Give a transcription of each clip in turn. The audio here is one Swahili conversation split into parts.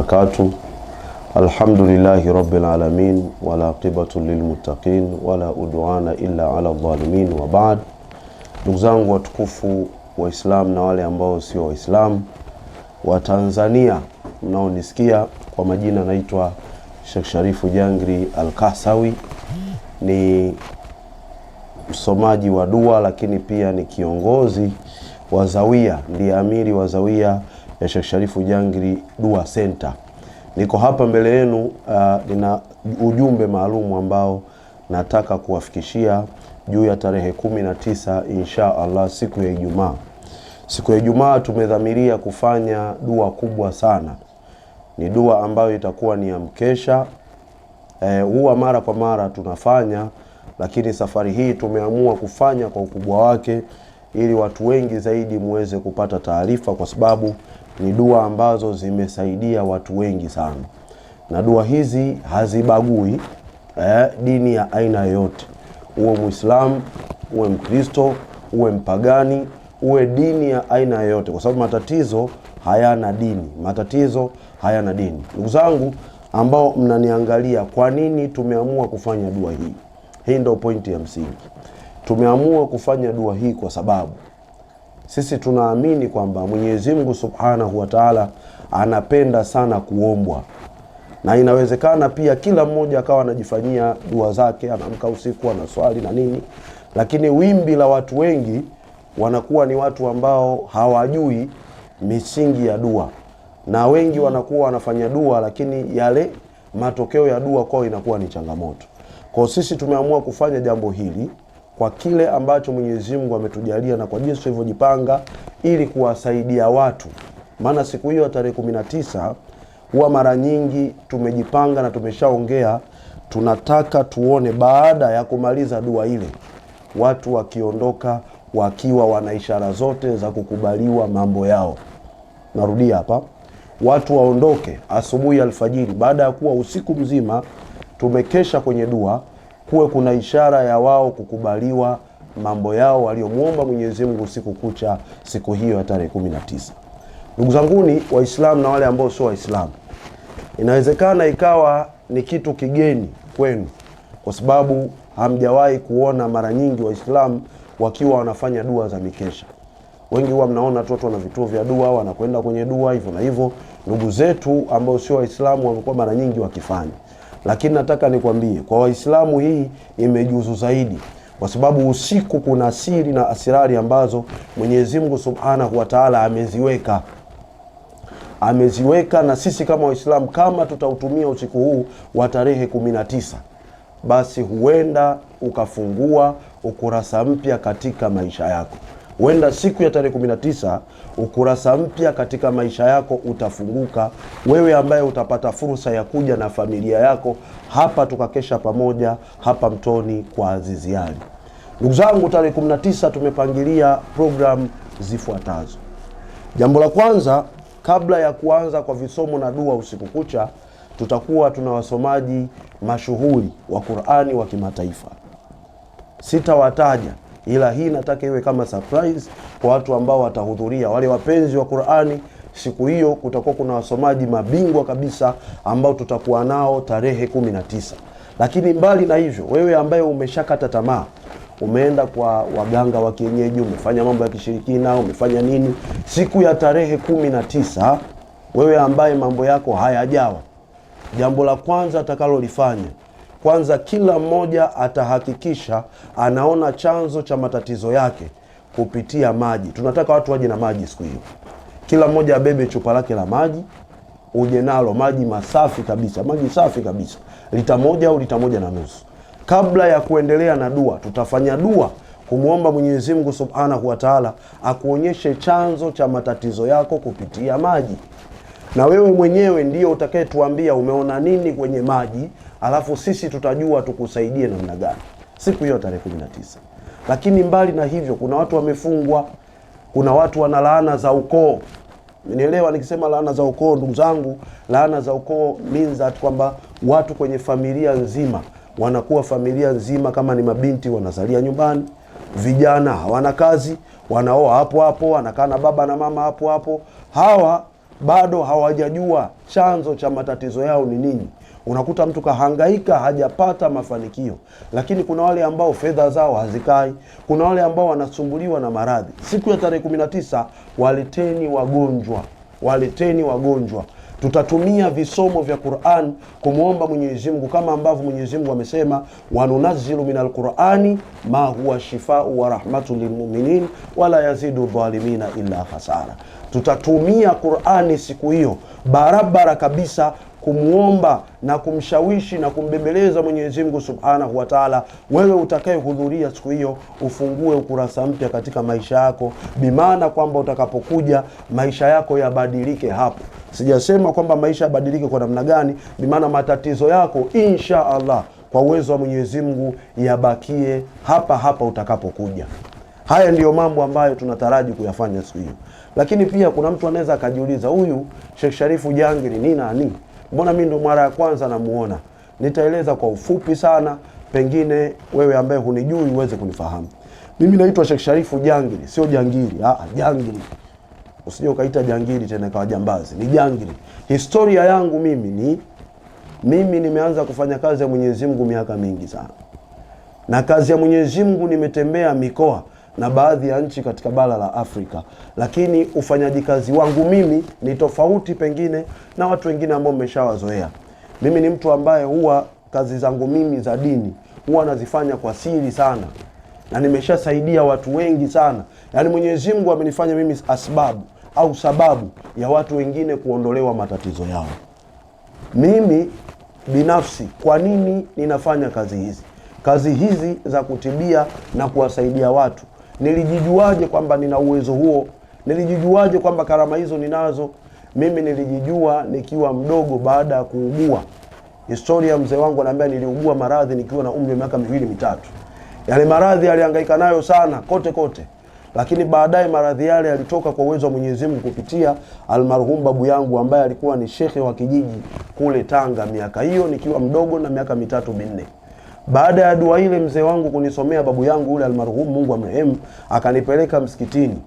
وبركاته. الحمد لله رب العالمين والعاقبة للمتقين ولا عدوان إلا على الظالمين وبعد. Ndugu zangu watukufu Waislamu na wale ambao sio Waislamu wa Tanzania mnaonisikia, kwa majina naitwa Sheikh Sharifu Jangiri Al-Kahsawi. Ni msomaji wa dua, lakini pia ni kiongozi wa Zawia, ndiye amiri wa Zawia ya Sheikh Sharifu Jangiri Dua Center. Niko hapa mbele yenu, nina ujumbe maalum ambao nataka kuwafikishia juu ya tarehe 19 insha Allah, siku ya Ijumaa. Siku ya Ijumaa tumedhamiria kufanya dua kubwa sana. Ni dua ambayo itakuwa ni ya mkesha. Huwa mara kwa mara tunafanya, lakini safari hii tumeamua kufanya kwa ukubwa wake ili watu wengi zaidi muweze kupata taarifa, kwa sababu ni dua ambazo zimesaidia watu wengi sana. Na dua hizi hazibagui dini ya aina yoyote. Uwe Muislamu, uwe Mkristo, uwe mpagani, uwe dini ya aina yoyote, kwa sababu matatizo hayana dini. Matatizo hayana dini. Ndugu zangu ambao mnaniangalia, kwa nini tumeamua kufanya dua hii? Hii ndio pointi ya msingi. Tumeamua kufanya dua hii kwa sababu sisi tunaamini kwamba Mwenyezi Mungu Subhanahu wa Ta'ala anapenda sana kuombwa. Na inawezekana pia kila mmoja akawa anajifanyia dua zake, anaamka usiku anaswali na nini, lakini wimbi la watu wengi wanakuwa ni watu ambao hawajui misingi ya dua. Na wengi wanakuwa wanafanya dua, lakini yale matokeo ya dua kwao inakuwa ni changamoto. Kwa sisi tumeamua kufanya jambo hili kwa kile ambacho Mwenyezi Mungu ametujalia na kwa jinsi tulivyojipanga, ili kuwasaidia watu. Maana siku hiyo tarehe 19 huwa mara nyingi tumejipanga na tumeshaongea, tunataka tuone baada ya kumaliza dua ile watu wakiondoka wakiwa wana ishara zote za kukubaliwa mambo yao. Narudia hapa, watu waondoke asubuhi alfajiri, baada ya kuwa usiku mzima tumekesha kwenye dua, kuwe kuna ishara ya wao kukubaliwa mambo yao waliomuomba Mwenyezi Mungu siku kucha, siku hiyo ya tarehe 19. Ndugu zanguni Waislamu na wale ambao sio Waislamu, inawezekana ikawa ni kitu kigeni kwenu, kwa sababu hamjawahi kuona mara nyingi Waislamu wakiwa wanafanya dua za mikesha. Wengi huwa mnaona watu wana vituo vya dua, wanakwenda kwenye dua hivyo na hivyo. Ndugu zetu ambao sio Waislamu wamekuwa mara nyingi wakifanya. Lakini nataka nikwambie, kwa Waislamu hii imejuzu zaidi, kwa sababu usiku kuna siri na asirari ambazo Mwenyezi Mungu Subhanahu wa Ta'ala ameziweka, na sisi kama Waislamu kama tutautumia usiku huu wa tarehe 19, basi huenda ukafungua ukurasa mpya katika maisha yako. Huenda siku ya tarehe 19 ukurasa mpya katika maisha yako utafunguka, wewe ambaye utapata fursa ya kuja na familia yako hapa tukakesha pamoja hapa Mtoni kwa Azizi Ali. Ndugu zangu, tarehe 19 tumepangilia program zifuatazo. Jambo la kwanza, kabla ya kuanza kwa visomo na dua usiku kucha, tutakuwa tuna wasomaji mashuhuri wa Qur'ani wa kimataifa. Sitawataja, ila hii nataka iwe kama surprise kwa watu ambao watahudhuria, wale wapenzi wa Qur'ani. Siku hiyo kutakuwa kuna wasomaji mabingwa kabisa ambao tutakuwa nao tarehe 19. Lakini mbali na hivyo, wewe ambaye umeshakata tamaa, umeenda kwa waganga wa kienyeji, umefanya mambo ya kishirikina, umefanya nini, siku ya tarehe 19, wewe ambaye mambo yako hayajawa, jambo la kwanza atakalolifanya, kwanza kila mmoja atahakikisha anaona chanzo cha matatizo yake kupitia maji. Tunataka watu waje na maji siku hiyo. Kila mmoja abebe chupa lake la maji, uje nalo maji masafi kabisa, maji safi kabisa, lita 1 au lita 1.5. Kabla ya kuendelea na dua, tutafanya dua kumuomba Mwenyezi Mungu Subhanahu wa Ta'ala akuonyeshe chanzo cha matatizo yako kupitia maji. Na wewe mwenyewe ndio utakayetuambia umeona nini kwenye maji, alafu sisi tutajua tukusaidie namna gani siku hiyo tarehe 19. Lakini mbali na hivyo, kuna watu wamefungwa, kuna watu wana laana za ukoo. Nielewa nikisema laana za ukoo, ndugu zangu, laana za ukoo means that kwamba watu kwenye familia nzima wanakuwa familia nzima, kama ni mabinti wanazalia nyumbani, vijana hawana kazi, wanaoa hapo hapo, wanakaa na baba na mama hapo hapo. Hawa bado hawajajua chanzo cha matatizo yao ni nini. Unakuta mtu kahangaika hajapata mafanikio, lakini kuna wale ambao fedha zao hazikai, kuna wale ambao wanasumbuliwa na maradhi. Siku ya tarehe 19 waleteni wagonjwa. Tutatumia visomo vya Qur'an kumuomba Mwenyezi Mungu, kama ambavyo Mwenyezi Mungu amesema, wanunazzilu minal Qur'ani ma huwa shifaa'u wa rahmatun lilmu'minin wala yazidu dhalimina illa khasara. Tutatumia Qur'ani siku hiyo barabara kabisa kumuomba na kumshawishi na kumbembeleza Mwenyezi Mungu Subhanahu wa Ta'ala. Wewe utakayehudhuria siku hiyo ufungue ukurasa mpya katika maisha yako, bimaana kwamba utakapokuja maisha yako yabadilike hapo. Sijasema kwamba maisha yabadilike kwa namna gani, bimaana matatizo yako insha Allah kwa uwezo wa Mwenyezi Mungu yabakie hapa utakapokuja. Haya ndiyo mambo ambayo tunataraji kuyafanya siku hiyo. Lakini pia kuna mtu anaweza akajiuliza, huyu Sheikh Sharifu Jangiri ni nani? Mbona mimi ndo mara ya kwanza namuona? Nitaeleza kwa ufupi sana, pengine wewe ambaye hunijui uweze kunifahamu. Mimi naitwa Sheikh Sharifu Jangiri, sio Jangiri. Jangiri. Usije ukaita Jangiri tena kwa jambazi. Ni Jangiri. Historia yangu mimi nimeanza kufanya kazi ya Mwenyezi Mungu miaka mingi sana. Na kazi ya Mwenyezi Mungu nimetembea mikoa na baadhi ya nchi katika bara la Afrika. Lakini ufanyaji kazi wangu mimi ni tofauti pengine na watu wengine ambao mmeshawazoea. Mimi ni mtu ambaye huwa kazi zangu mimi za dini huwa nazifanya kwa siri sana. Na nimeshasaidia watu wengi sana. Yaani Mwenyezi Mungu amenifanya mimi sababu ya watu wengine kuondolewa matatizo yao. Mimi binafsi, kwa nini ninafanya kazi hizi? Kazi hizi za kutibia na kuwasaidia watu. Nilijijuaje kwamba nina uwezo huo? Nilijijuaje kwamba karama hizo ninazo? Mimi nilijijua nikiwa mdogo baada ya kuugua. Historia mzee wangu ananiambia niliugua maradhi nikiwa na umri wa miaka 2-3. Yale maradhi alihangaika nayo sana kote. Lakini baadaye maradhi yale yalitoka kwa uwezo wa Mwenyezi Mungu kupitia almarhum babu yangu ambaye alikuwa ni shekhe wa kijiji kule Tanga miaka hiyo nikiwa mdogo na miaka 3-4. Baada ya dua ile mzee wangu kunisomea, babu yangu ule almarhum, Mungu amrehemu, akanipeleka msikitini.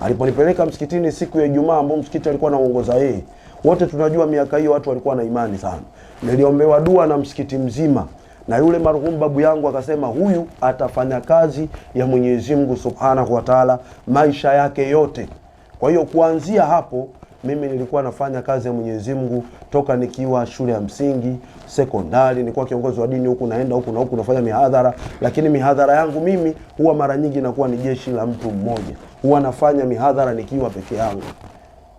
Aliponipeleka msikitini siku ya Ijumaa, ambao msikiti alikuwa anaongoza yeye. Wote tunajua miaka hiyo watu walikuwa na imani sana. Niliombewa dua na msikiti mzima. Na yule marhum babu yangu akasema huyu atafanya kazi ya Mwenyezi Mungu Subhanahu wa Ta'ala maisha yake yote. Kwa hiyo kuanzia hapo mimi nilikuwa nafanya kazi ya Mwenyezi Mungu toka nikiwa shule ya msingi, sekondari, nilikuwa kiongozi wa dini huku naenda huku na huku nafanya mihadhara, lakini mihadhara yangu mimi huwa mara nyingi inakuwa ni jeshi la mtu mmoja. Huwa nafanya mihadhara nikiwa peke yangu.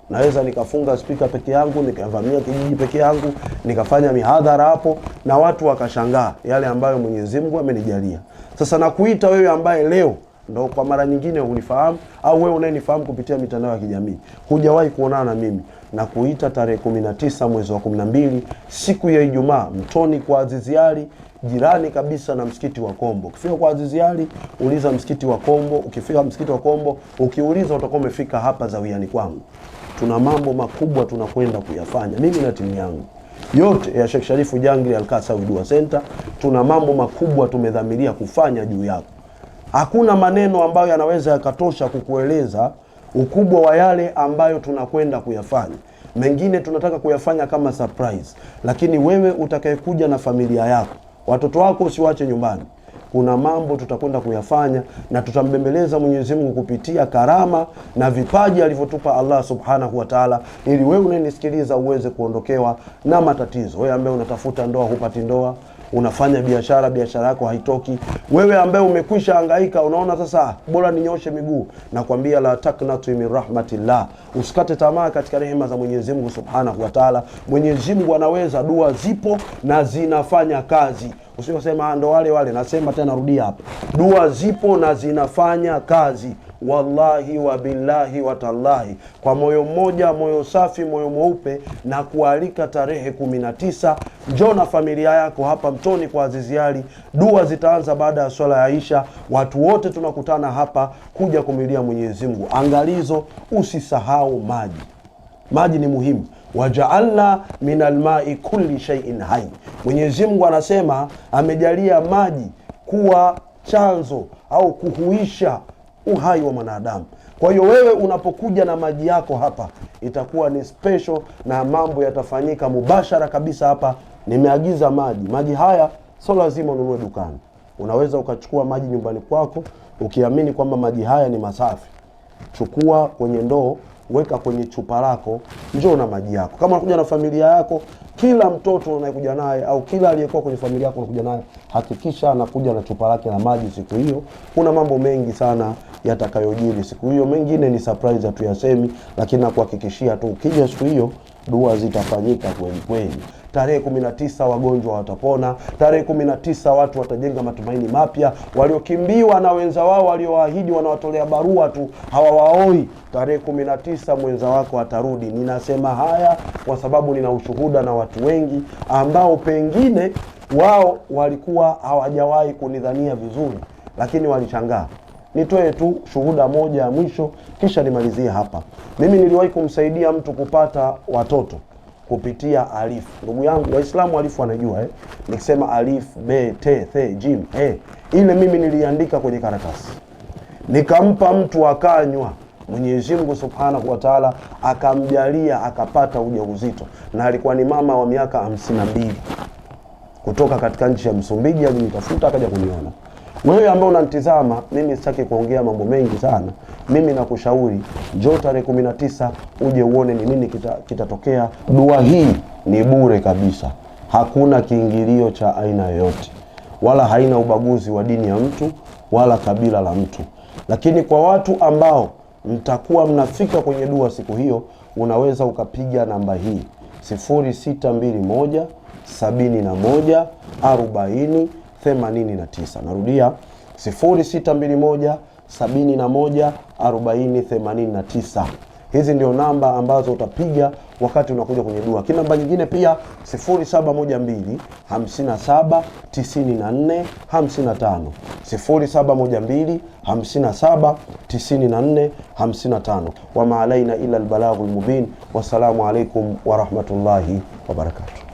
Naweza nikafunga speaker peke yangu, nikavamia kijiji peke yangu, nikafanya mihadhara hapo na watu wakashangaa yale ambayo Mwenyezi Mungu amenijalia. Sasa nakuita wewe ambaye leo ndo kwa mara nyingine unifahamu, au wewe unayenifahamu kupitia mitandao ya kijamii, hujawahi kuonana na mimi, na kuita tarehe 19 mwezi wa 12 siku ya Ijumaa Mtoni kwa Azizi Ali, jirani kabisa na msikiti wa Kombo. Ukifika kwa Azizi Ali, uliza msikiti wa Kombo. Ukifika msikiti wa Kombo, ukiuliza utakuwa umefika hapa zawiani kwangu. Tuna mambo makubwa tunakwenda kuyafanya mimi na timu yangu yote ya Sheikh Sharifu Jangiri Al-Kasawi Dua Center. Tuna mambo makubwa tumedhamiria kufanya juu yako. Hakuna maneno ambayo yanaweza yakatosha kukueleza ukubwa wa yale ambayo tunakwenda kuyafanya. Mengine tunataka kuyafanya kama surprise, lakini wewe utakayekuja na familia yako, watoto wako usiwache nyumbani. Kuna mambo tutakwenda kuyafanya na tutambembeleza Mwenyezi Mungu kupitia karama na vipaji alivyotupa Allah Subhanahu wa Ta'ala, ili wewe unanisikiliza uweze kuondokewa na matatizo. Wewe ambaye unatafuta ndoa hupati ndoa, unafanya biashara yako haitoki, wewe ambaye umekwisha hangaika unaona sasa bora ninyoshe miguu, na kwambia la taknatu min rahmatillah, usikate tamaa katika rehema za Mwenyezi Mungu Subhanahu wa Ta'ala. Mwenyezi Mungu anaweza, dua zipo na zinafanya kazi. Usiosema ndo wale, nasema tena narudia hapa. Dua zipo na zinafanya kazi. Wallahi wa billahi wa tallahi, kwa moyo mmoja, moyo safi, moyo mweupe, na kualika tarehe 19 njoo na familia yako hapa Mtoni kwa Azizi Ali. Dua zitaanza baada ya swala ya Isha. Watu wote tunakutana hapa kuja kumilia Mwenyezi Mungu. Angalizo, usisahau maji. Maji ni muhimu. Waja'alna minal ma'i kulli shay'in hayy. Mwenyezi Mungu anasema amejalia maji kuwa chanzo au kuhuisha uhai wa mwanadamu. Kwa hiyo wewe unapokuja na maji yako hapa, itakuwa ni special na mambo yatafanyika mubashara kabisa hapa. Nimeagiza maji haya sio lazima ununue dukani. Unaweza ukachukua maji nyumbani kwako ukiamini kwamba maji haya ni masafi. Chukua kwenye ndoo, weka kwenye chupa lako, njoo na maji yako. Kama unakuja na familia yako, kila mtoto unayekuja naye au kila aliyekuwa kwenye familia yako unakuja naye, hakikisha anakuja na chupa lake la maji siku hiyo. Kuna mambo mengi sana yatakayojiri siku hiyo, mengine ni surprise hatuyasemi, lakini nakuhakikishia tu ukija siku hiyo dua zitafanyika kweli kweli. Tarehe 19 wagonjwa watapona. Tarehe 19 watu watajenga matumaini mapya. Waliokimbiwa na wenza wao waliowaahidi wanawatolea barua tu, hawawaoi. Tarehe 19 mwenza wako atarudi. Ninasema haya kwa sababu nina ushuhuda na watu wengi ambao pengine wao walikuwa hawajawahi kunidhania vizuri, lakini walishangaa. Nitoe tu shuhuda moja ya mwisho kisha nimalizie hapa. Mimi niliwahi kumsaidia mtu kupata watoto kupitia alifu. Ndugu yangu Waislamu alifu wanajua nikisema alif, b, t, th, jim, ile mimi niliandika kwenye karatasi. Nikampa mtu akanywa. Mwenyezi Mungu Subhanahu wa Ta'ala akamjalia akapata ujauzito, na alikuwa ni mama wa miaka 52 kutoka katika nchi ya Msumbiji. Alinitafuta akaja kuniona. Wewe ambao unanitazama, mimi sitaki kuongea mambo mengi sana. Mimi nakushauri njoo tarehe 19 uje uone ni nini kitatokea. Dua hii ni bure kabisa. Hakuna kiingilio cha aina yoyote, wala haina ubaguzi wa dini ya mtu wala kabila la mtu. Lakini kwa watu ambao mtakuwa mnafika kwenye dua siku hiyo, unaweza ukapiga namba hii 0621 71 40 89. Narudia 0621 71 40 89. Hizi ndio namba ambazo utapiga wakati unakuja kwenye dua. Kina namba nyingine pia 0712 57 94 55. 0712 57 94 55. Wa ma alaina illa albalaghul mubin. Wassalamu alaikum wa rahmatullahi wa barakatuh.